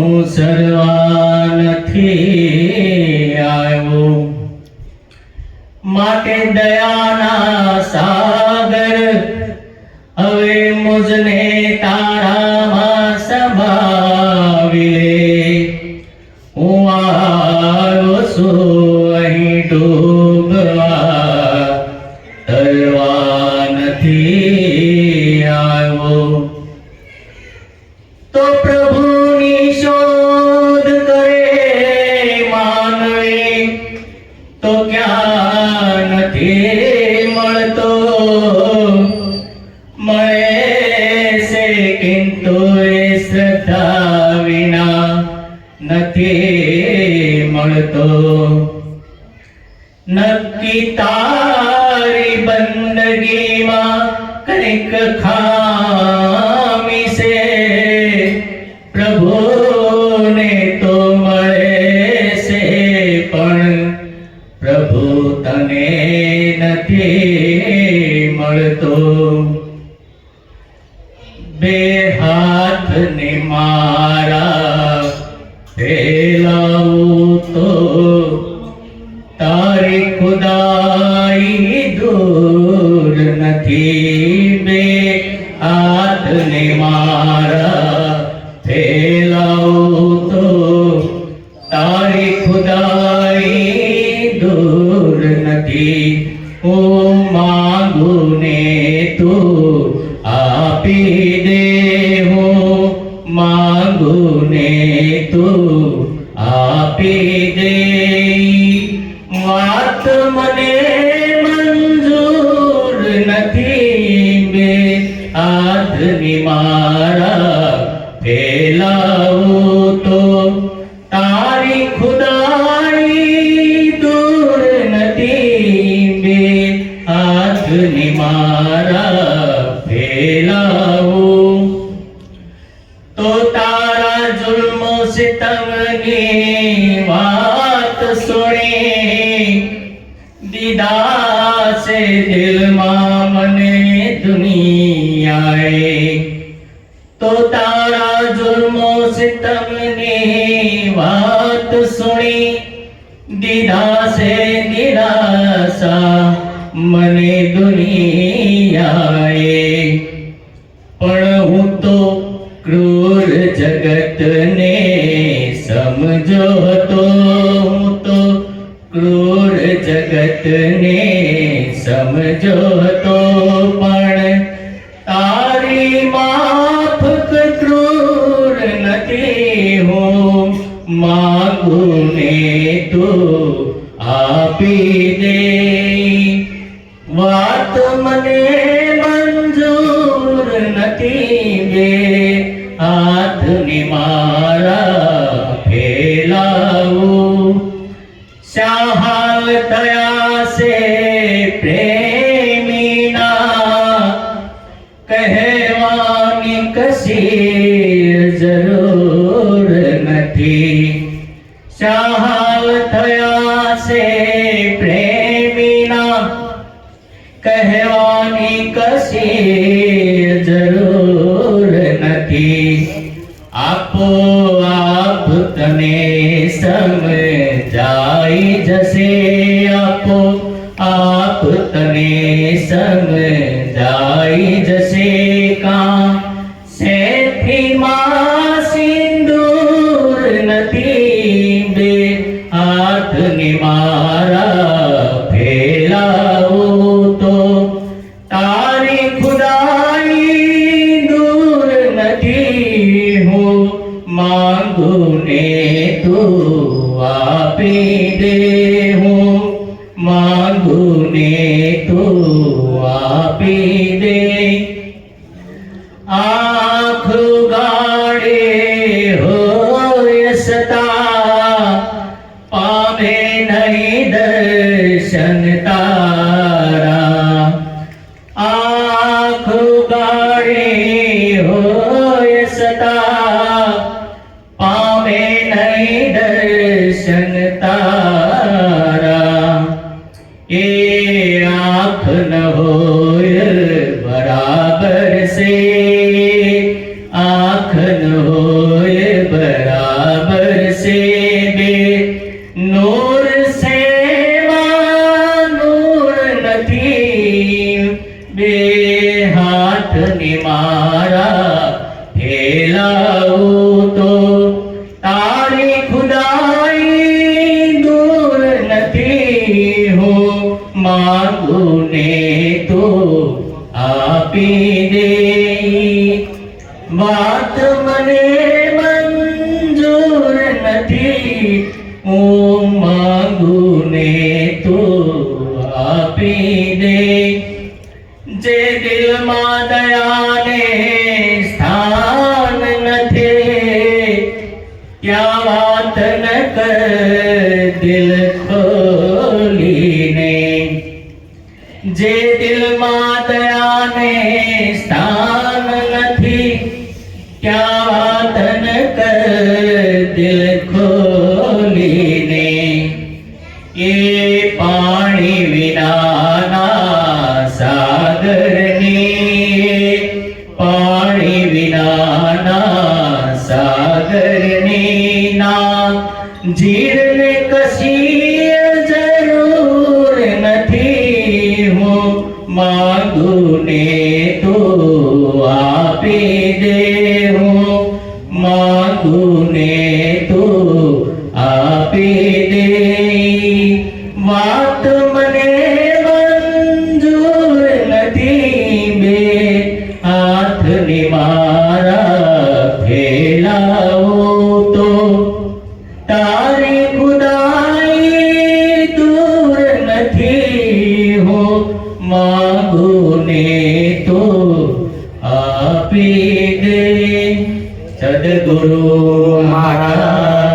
અનુસરવા નથી આવ્યો. માટે દયાના સાગર હવે મુજને તારામાં સંભાવી લે. હું આવ્યો છું અહીં ડૂબવા, તરવા નથી આવ્યો. તો પ્રભુની શોધ કરે માનવી, તો ક્યાં નથી મળતો. મળે છે કિંતુ એ શ્રદ્ધા વિના નથી મળતો. નક્કી તારી બંદગીમાં કંઈક ખામી છે. પ્રભુને તો મળે છે પણ પ્રભુ તને નથી મળતો. બે હાથને મારા ફેલાવું તો તારી ખુદાઈ દૂર નથી. બે હાથને મારા ફેલાવું તો તારી ખુદાઈ દૂર નથી. હું માંગું ને તું આપી દે. હું માંગું ને તું આપી દે. વાત મને મંજૂર નથી. બે હાથની મારા ફેલાવું તો તારી ખુદાઈ દૂર નથી. બે હાથની મારા ફેલાવું તો તારા જુલ્મો સિતમની વાત સુણી દીધા છે દિલમાં મને દુનિયાએ. તો તારા જુલ્મો સિતમની વાત સુણી દીધા છે નિરાશા મને દુનિયાએ. પણ હું તો ક્રૂર જગતને સમજો હતો. હું તો ક્રૂર જગતને સમજો હતો. પણ તારી માફક ક્રૂર નથી. હું માંગું ને તું આપી દે. વાત મને મંજૂર નથી. બે હાથને મારા ફેલાવું. શા હાલ થયા છે પ્રેમીના, કહેવાની કશી જરૂર નથી. શા હાલ થયા છે પ્રેમીના, કહેવાની કશી જરૂર નથી. આપો આપ તને સમજાઈ જશે. આપો આપ તને સમજાઈ જશે. કાં સેઠીમાં સિંદૂર નથી. બે હાથને મારા ફેલાવું તો તારી ખુદાઈ દૂર નથી. હું માંગું ને તું આપી દે. હું માંગું ને તું આપી દે. આંખ ઉગાડે હોય સતા, પામે નહીં દર્શન તારા. આંખ ઉગાડે હોય સતા, પામે નહીં દર્શન તારા. આંખ ન હોય બરાબર છે બે નૂર સેવા નૂર નથી બે હાથની મારા ફેલાવું તો તારી ખુદાઈ દૂર નથી હું માંગું ને તો આપી દે વાત મને મંજૂર નથી હું માંગું ને તો આપી દે જે દિલમાં દયાને સ્થાન નથી ત્યાં વાત ન કર દિલ ખોલીને જે દિલમાં દયાને સ્થાન નથી ત્યાં વાત ન કર દિલ ખોલીને એ પાણી વિનાના સાગરની પાણી વિનાના સાગરની ના જીરને કશી જરૂર નથી હું માંગું ને તો આપી દે હું માંગું ને તો આપી દે વાત મને મંજૂર નથી બે હાથની મારા ફેલાવો તો તારી ખુદાઈ દૂર નથી હું માંગું ને તો આપી દે સદગુરુ મહારાજ